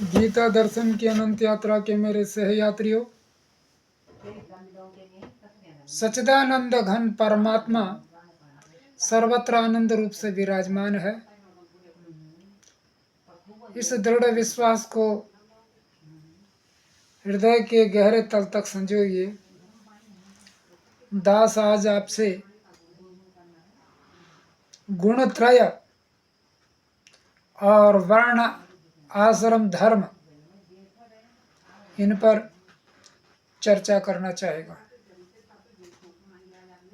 गीता दर्शन की अनंत यात्रा के मेरे सहयात्रियों, सच्चिदानंद घन परमात्मा सर्वत्र आनंद रूप से विराजमान है। इस दृढ़ विश्वास को हृदय के गहरे तल तक संजोइए। दास आज आपसे गुणत्रय और वर्ण आश्रम धर्म इन पर चर्चा करना चाहेगा।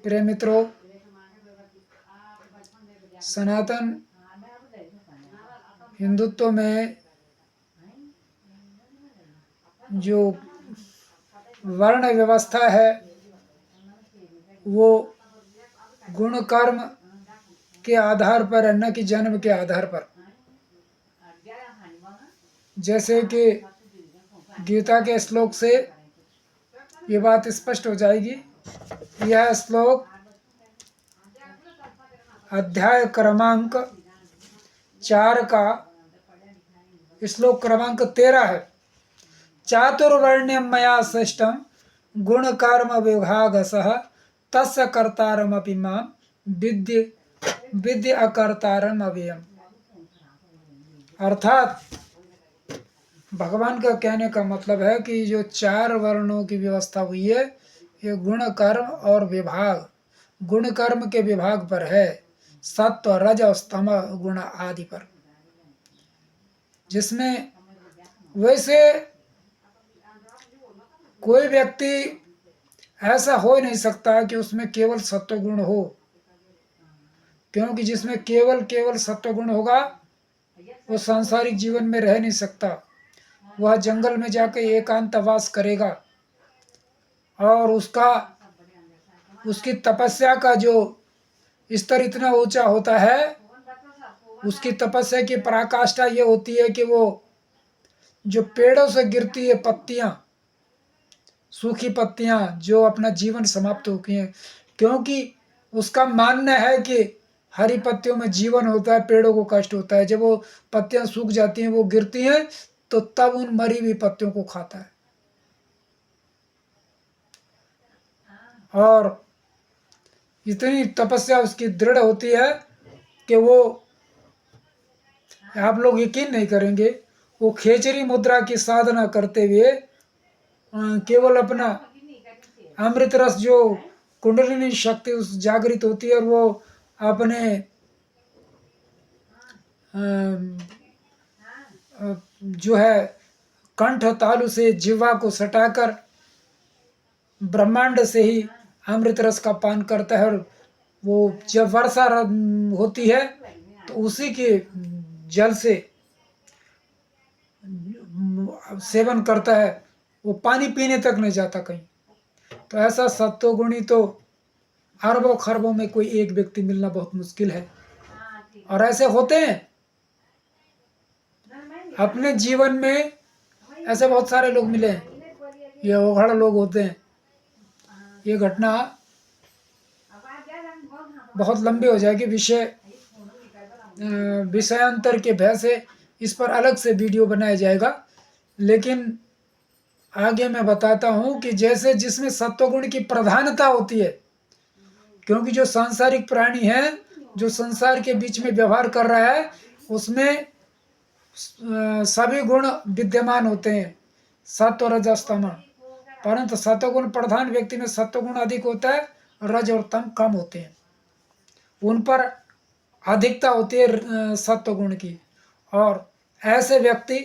प्रिय मित्रों, सनातन हिंदुत्व में जो वर्ण व्यवस्था है वो गुण कर्म के आधार पर है, न कि जन्म के आधार पर। जैसे कि गीता के श्लोक से ये बात स्पष्ट हो जाएगी। यह श्लोक अध्याय क्रमांक 4 का श्लोक क्रमांक 13 है। चातुर्वर्ण्यम मया सृष्टम गुण कर्म विभागसः तस्य कर्तारमपि मां विद्य अकर्तारम अव्ययम्। अर्थात भगवान का कहने का मतलब है कि जो 4 वर्णों की व्यवस्था हुई है ये गुण कर्म और विभाग, गुण कर्म के विभाग पर है, सत्व रज और तम गुण आदि पर। जिसमें वैसे कोई व्यक्ति ऐसा हो ही नहीं सकता कि उसमें केवल सत्व गुण हो, क्योंकि जिसमें केवल सत्व गुण होगा वो सांसारिक जीवन में रह नहीं सकता। वह जंगल में जाकर एकांतवास करेगा और उसकी तपस्या का जो स्तर इतना ऊंचा होता है, उसकी तपस्या की पराकाष्ठा ये होती है कि वो जो पेड़ों से गिरती है पत्तियां, सूखी पत्तियां जो अपना जीवन समाप्त हो गई हैं, क्योंकि उसका मानना है कि हरी पत्तियों में जीवन होता है, पेड़ों को कष्ट होता है। जब वो पत्तियां सूख जाती हैं, वो गिरती हैं, तो तब उन मरी हुई पत्तियों को खाता है। और इतनी तपस्या उसकी दृढ़ होती है कि वो, आप लोग यकीन नहीं करेंगे, वो खेचरी मुद्रा की साधना करते हुए केवल अपना अमृत रस जो कुंडलिनी शक्ति उस जागृत होती है और वो अपने जो है कंठ तालु से जिह्वा को सटाकर ब्रह्मांड से ही अमृत रस का पान करता है। और वो जब वर्षा होती है तो उसी के जल से सेवन करता है, वो पानी पीने तक नहीं जाता कहीं। तो ऐसा सत्वगुणी तो अरबों खरबों में कोई एक व्यक्ति मिलना बहुत मुश्किल है। और ऐसे होते हैं अपने जीवन में, ऐसे बहुत सारे लोग मिले हैं। ये ओघड़ लोग होते हैं। ये घटना बहुत लंबी हो जाएगी, विषयांतर के भय से इस पर अलग से वीडियो बनाया जाएगा। लेकिन आगे मैं बताता हूँ कि जैसे जिसमें सत्वगुण की प्रधानता होती है, क्योंकि जो सांसारिक प्राणी है, जो संसार के बीच में व्यवहार कर रहा है, उसमें सभी गुण विद्यमान होते हैं, सत्व रजस तम। परंतु सत्वगुण प्रधान व्यक्ति में सत्वगुण अधिक होता है, रज और तम कम होते हैं। उन पर अधिकता होती है सत्वगुण की। और ऐसे व्यक्ति,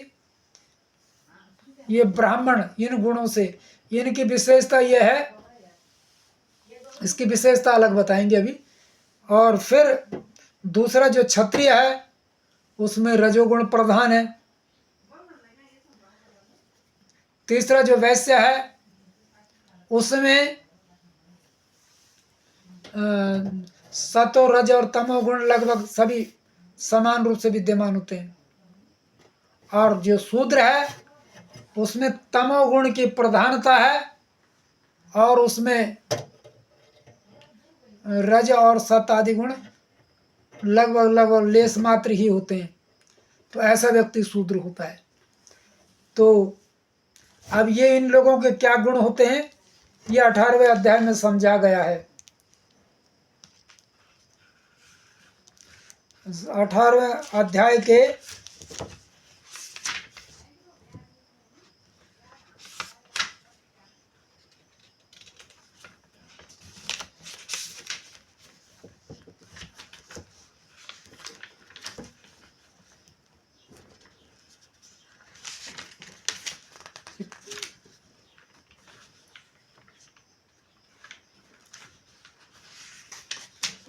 ये ब्राह्मण, इन गुणों से, इनकी विशेषता यह है, इसकी विशेषता अलग बताएंगे अभी। और फिर दूसरा जो क्षत्रिय है उसमें रजोगुण प्रधान है। तीसरा जो वैश्य है उसमें सतो रज और तमोगुण लगभग सभी समान रूप से विद्यमान होते हैं। और जो शूद्र है उसमें तमोगुण की प्रधानता है और उसमें रज और सत आदि गुण लगभग लेस मात्र ही होते हैं। तो ऐसा व्यक्ति शूद्र होता है। तो अब ये इन लोगों के क्या गुण होते हैं, ये 18वें अध्याय में समझा गया है। 18वें अध्याय के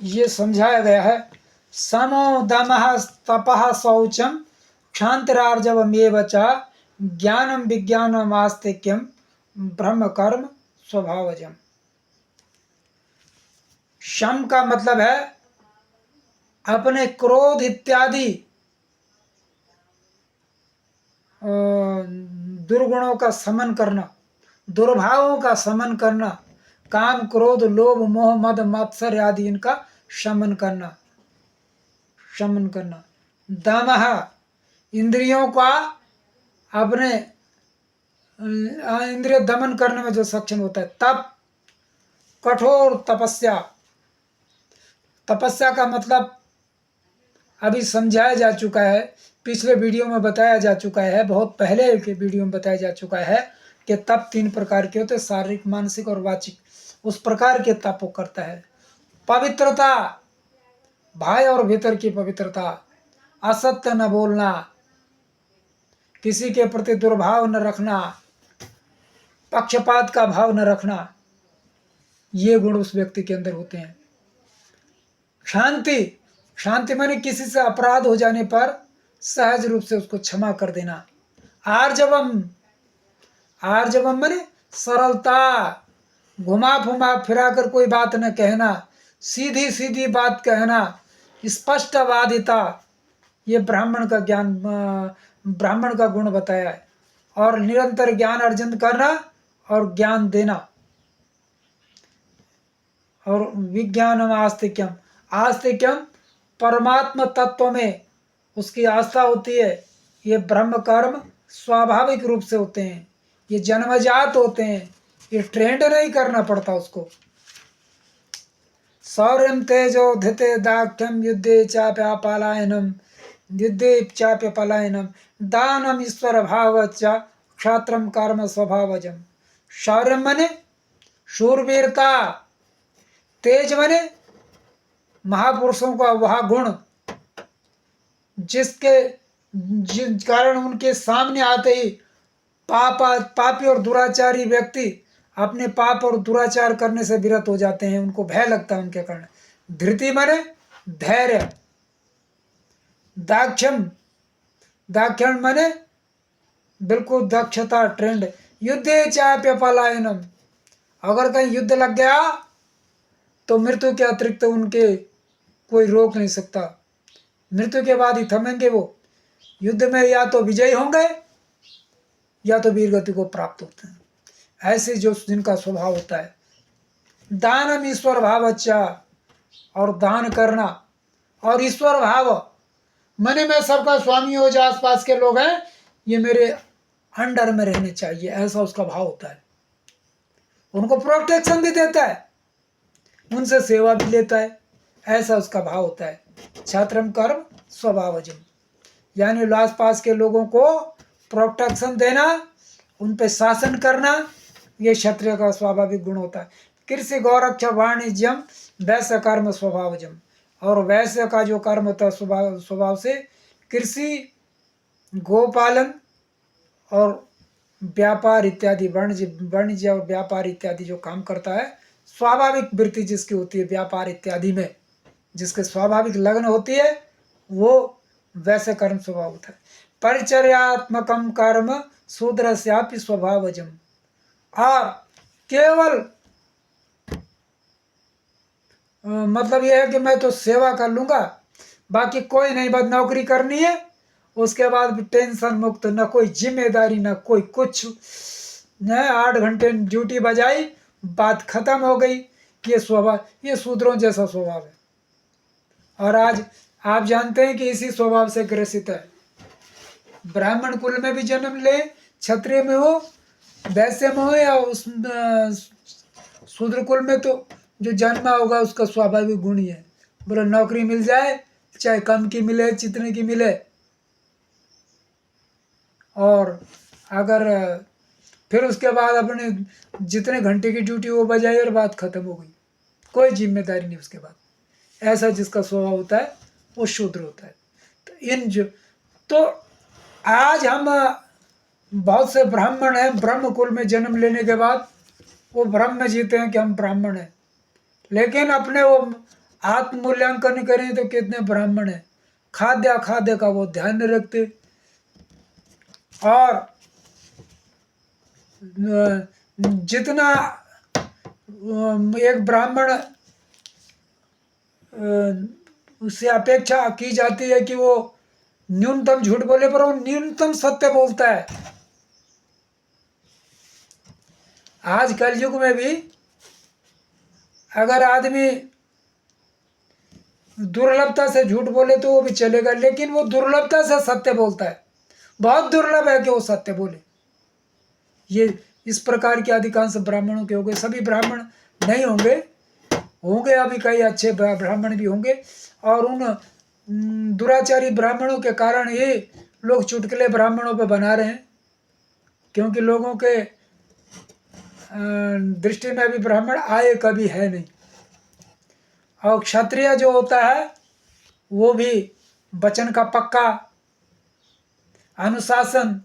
ये समझाया गया है। समो दमः तपः शौचम क्षांतिरार्जवमेव च ज्ञानम विज्ञानम आस्तिक्यम ब्रह्म कर्म स्वभावजम। शम का मतलब है अपने क्रोध इत्यादि दुर्गुणों का समन करना, दुर्भावों का समन करना, काम क्रोध लोभ मोह मद मत्सर आदि इनका शमन करना, शमन करना। दमः इंद्रियों का अपने इंद्रिय दमन करने में जो सक्षम होता है। तप कठोर तपस्या, तपस्या का मतलब अभी समझाया जा चुका है, पिछले वीडियो में बताया जा चुका है, बहुत पहले के वीडियो में बताया जा चुका है कि तप 3 प्रकार के होते हैं, शारीरिक मानसिक और वाचिक। उस प्रकार के तप वो करता है। पवित्रता, भाई और भीतर की पवित्रता, असत्य न बोलना, किसी के प्रति दुर्भाव न रखना, पक्षपात का भाव न रखना, ये गुण उस व्यक्ति के अंदर होते हैं। शांति, शांति माने किसी से अपराध हो जाने पर सहज रूप से उसको क्षमा कर देना। आर्जवम, आर्जवम माने सरलता, घुमा फुमा फिरा कर कोई बात न कहना, सीधी सीधी बात कहना, स्पष्टवादिता, ये ब्राह्मण का ज्ञान, ब्राह्मण का गुण बताया है। और निरंतर ज्ञान अर्जन करना और ज्ञान देना। और विज्ञानम आस्तिक्यम, आस्तिक्यम परमात्मा तत्व में उसकी आस्था होती है। ये ब्रह्म कर्म स्वाभाविक रूप से होते हैं, ये जन्मजात होते हैं, ये ट्रेंड नहीं करना पड़ता उसको। शौर्यम तेजो धिते दाख्यम युद्धे चाप्यपलायनम, युद्धे चाप्यपलायनम दानम ईश्वर भावच क्षात्रम कर्म स्वभावजम। शौर्य मने शूरवीरता, तेज मने महापुरुषों का वह गुण जिस कारण उनके सामने आते ही पापी और दुराचारी व्यक्ति अपने पाप और दुराचार करने से विरत हो जाते हैं, उनको भय लगता है उनके कारण। धृति माने धैर्य। दाक्षम, दाक्षण माने बिल्कुल दक्षता, ट्रेंड। युद्धे चाप्य पलायनम, अगर कहीं युद्ध लग गया तो मृत्यु के अतिरिक्त उनके कोई रोक नहीं सकता। मृत्यु के बाद ही थमेंगे वो। युद्ध में या तो विजयी होंगे या तो वीरगति को प्राप्त होते हैं, ऐसे जो जिनका स्वभाव होता है। दानम ईश्वर भाव, अच्छा, और दान करना और ईश्वर भाव मने मैं सबका स्वामी हो, जो आसपास के लोग हैं ये मेरे अंडर में रहने चाहिए, ऐसा उसका भाव होता है। उनको प्रोटेक्शन भी देता है, उनसे सेवा भी लेता है, ऐसा उसका भाव होता है। छात्रम कर्म स्वभावजम, यानी आस पास के लोगों को प्रोटेक्शन देना, उन पे शासन करना, ये क्षत्रिय का स्वाभाविक गुण होता है। कृषि गौरक्ष वाणिज्यम वैश्य कर्म स्वभावजम, और वैश्य का जो कर्म होता है स्वभाव से कृषि, गोपालन और व्यापार इत्यादि, वाणिज्य और व्यापार इत्यादि जो काम करता है, स्वाभाविक वृत्ति जिसकी होती है व्यापार इत्यादि में, जिसके स्वाभाविक लगन होती है, वो वैसे कर्म स्वभाव होता है। परिचर्यात्मकम कर्म शूद्रस्यापि स्वभावजम, और केवल मतलब यह है कि मैं तो सेवा कर लूंगा, बाकी कोई नहीं, बस नौकरी करनी है, उसके बाद भी टेंशन मुक्त, न कोई जिम्मेदारी न कोई कुछ, न 8 घंटे ड्यूटी बजाई, बात खत्म हो गई। ये स्वभाव, ये शूद्रों जैसा स्वभाव है। और आज आप जानते हैं कि इसी स्वभाव से ग्रसित है ब्राह्मण कुल में भी जन्म ले, क्षत्रिय में हो, वैश्य में हो, या उस शूद्र कुल में, तो जो जन्मा होगा उसका स्वाभाविक गुण ही है। बोलो नौकरी मिल जाए, चाहे कम की मिले जितने की मिले, और अगर फिर उसके बाद अपने जितने घंटे की ड्यूटी वो बजाई और बात खत्म हो गई, कोई जिम्मेदारी नहीं उसके बाद। ऐसा जिसका स्वभाव होता है वो शूद्र होता है। तो आज हम बहुत से ब्राह्मण हैं, ब्रह्म कुल में जन्म लेने के बाद वो भ्रम में जीते हैं कि हम ब्राह्मण हैं, लेकिन अपने वो आत्म मूल्यांकन करें तो कितने ब्राह्मण हैं। खाद्य अखाद्य का वो ध्यान नहीं रखते, और जितना एक ब्राह्मण उससे अपेक्षा की जाती है कि वो न्यूनतम झूठ बोले, पर वो न्यूनतम सत्य बोलता है। आज कलयुग में भी अगर आदमी दुर्लभता से झूठ बोले तो वो भी चलेगा, लेकिन वो दुर्लभता से सत्य बोलता है। बहुत दुर्लभ है कि वो सत्य बोले। ये इस प्रकार के अधिकांश ब्राह्मणों के हो गए। सभी ब्राह्मण नहीं होंगे, अभी कई अच्छे ब्राह्मण भी होंगे, और उन दुराचारी ब्राह्मणों के कारण ही लोग चुटकुले ब्राह्मणों पे बना रहे हैं, क्योंकि लोगों के दृष्टि में भी ब्राह्मण आए कभी है नहीं। और क्षत्रिय जो होता है वो भी वचन का पक्का, अनुशासन,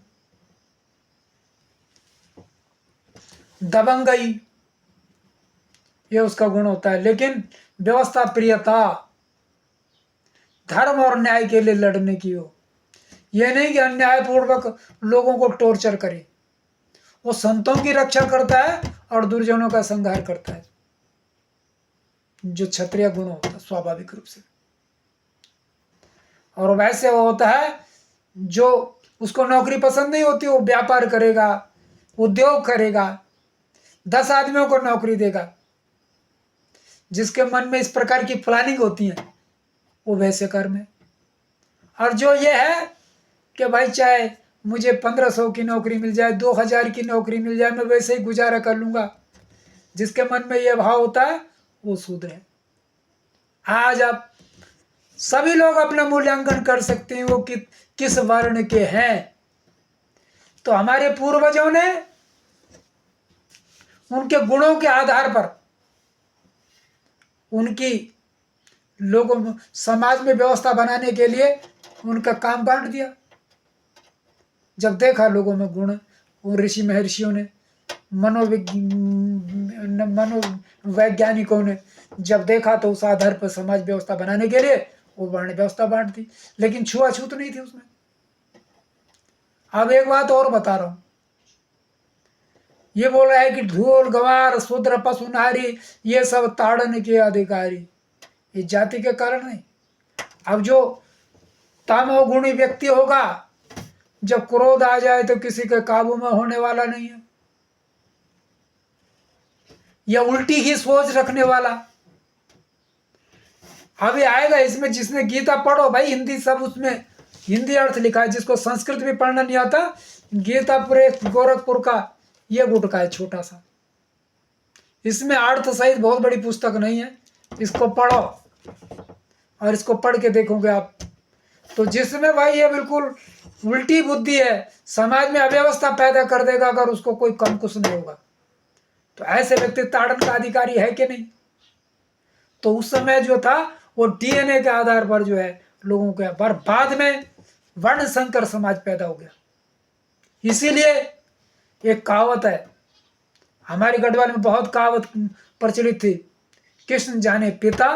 दबंगई, ये उसका गुण होता है। लेकिन व्यवस्था प्रियता, धर्म और न्याय के लिए लड़ने की हो, ये नहीं कि अन्यायपूर्वक लोगों को टॉर्चर करे। वो संतों की रक्षा करता है और दुर्जनों का संहार करता है, जो क्षत्रिय गुण होता है स्वाभाविक रूप से। और वैसे वो होता है जो उसको नौकरी पसंद नहीं होती, वो व्यापार करेगा, उद्योग करेगा, 10 आदमियों को नौकरी देगा। जिसके मन में इस प्रकार की प्लानिंग होती है वो वैसे कर्म है। और जो ये है कि भाई चाहे मुझे 1500 की नौकरी मिल जाए, 2000 की नौकरी मिल जाए, मैं वैसे ही गुजारा कर लूंगा, जिसके मन में ये भाव होता है वो शूद्र है। आज आप सभी लोग अपना मूल्यांकन कर सकते हैं वो किस वर्ण के हैं। तो हमारे पूर्वजों ने उनके गुणों के आधार पर उनकी लोगों समाज में व्यवस्था बनाने के लिए उनका काम बांट दिया। जब देखा लोगों में गुण, उन ऋषि महर्षियों ने, मनोवैज्ञानिकों ने जब देखा तो उस आधार पर समाज व्यवस्था बनाने के लिए वो वर्ण व्यवस्था बांट दी, लेकिन छुआछूत नहीं थी उसमें। अब एक बात और बता रहा हूं, ये बोल रहा है कि ढोल गवार शूद्र पशु नारी ये सब ताड़न के अधिकारी, ये जाति के कारण नहीं। अब जो तामोगुणी व्यक्ति होगा, जब क्रोध आ जाए तो किसी के काबू में होने वाला नहीं है, या उल्टी ही सोच रखने वाला। अभी आएगा इसमें, जिसने गीता पढ़ो भाई, हिंदी सब उसमें हिंदी अर्थ लिखा है। जिसको संस्कृत भी पढ़ना नहीं आता, गीता पूरे गोरखपुर का ये गुटका है छोटा सा, इसमें अर्थ सहित बहुत बड़ी पुस्तक नहीं है। इसको पढ़ो और इसको पढ़ के देखोगे आप, तो जिसमें भाई ये बिल्कुल उल्टी बुद्धि है, समाज में अव्यवस्था पैदा कर देगा अगर उसको कोई कम कुछ नहीं होगा। तो ऐसे व्यक्ति ताड़न का अधिकारी है कि नहीं? तो उस समय जो था वो डीएनए के आधार पर जो है लोगों के, पर बाद में वर्ण संकर समाज पैदा हो गया। इसीलिए एक कहावत है, हमारे गढ़वाल में बहुत कहावत प्रचलित थी, कृष्ण जाने पिता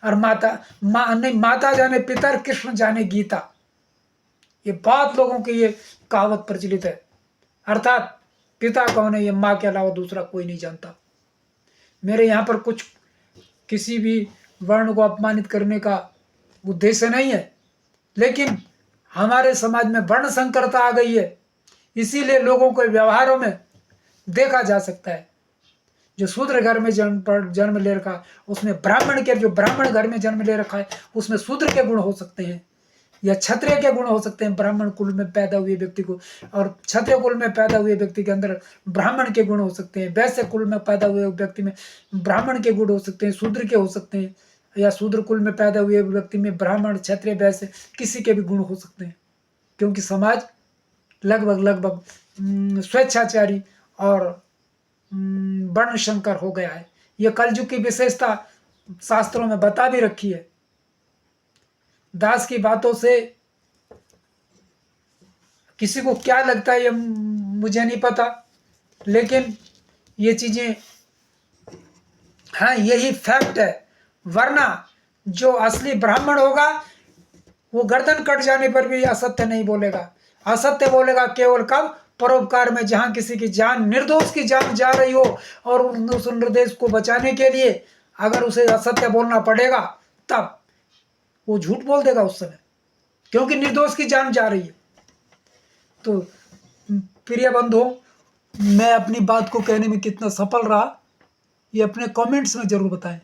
और माता जाने पिता और कृष्ण जाने गीता। ये बात लोगों की ये कहावत प्रचलित है, अर्थात पिता कौन है ये माँ के अलावा दूसरा कोई नहीं जानता। मेरे यहाँ पर कुछ किसी भी वर्ण को अपमानित करने का उद्देश्य नहीं है, लेकिन हमारे समाज में वर्ण संकरता आ गई है, इसीलिए लोगों को व्यवहारों में देखा जा सकता है। जो शूद्र घर में जन्म ले रखा, उसमें ब्राह्मण के, जो ब्राह्मण घर में जन्म ले रखा है उसमें शूद्र के गुण हो सकते हैं, या क्षत्रिय के गुण हो सकते हैं ब्राह्मण कुल में पैदा हुए व्यक्ति को, और क्षत्रिय कुल में पैदा हुए व्यक्ति के अंदर ब्राह्मण के गुण हो सकते हैं, वैश्य कुल में पैदा हुए व्यक्ति में ब्राह्मण के गुण हो सकते हैं, शूद्र के हो सकते हैं, या शूद्र कुल में पैदा हुए व्यक्ति में ब्राह्मण क्षत्रिय वैश्य किसी के भी गुण हो सकते हैं, क्योंकि समाज लगभग लगभग स्वेच्छाचारी और वर्ण शंकर हो गया है। यह कलयुग की विशेषता शास्त्रों में बता भी रखी है। दास की बातों से किसी को क्या लगता है ये मुझे नहीं पता, लेकिन ये चीजें हाँ यही फैक्ट है। वरना जो असली ब्राह्मण होगा वो गर्दन कट जाने पर भी असत्य नहीं बोलेगा। असत्य बोलेगा केवल कब? परोपकार में, जहां किसी की जान, निर्दोष की जान जा रही हो और उस निर्दोष को बचाने के लिए अगर उसे असत्य बोलना पड़ेगा तब वो झूठ बोल देगा उस समय, क्योंकि निर्दोष की जान जा रही है। तो प्रिय बंधुओं, मैं अपनी बात को कहने में कितना सफल रहा ये अपने कमेंट्स में जरूर बताएं।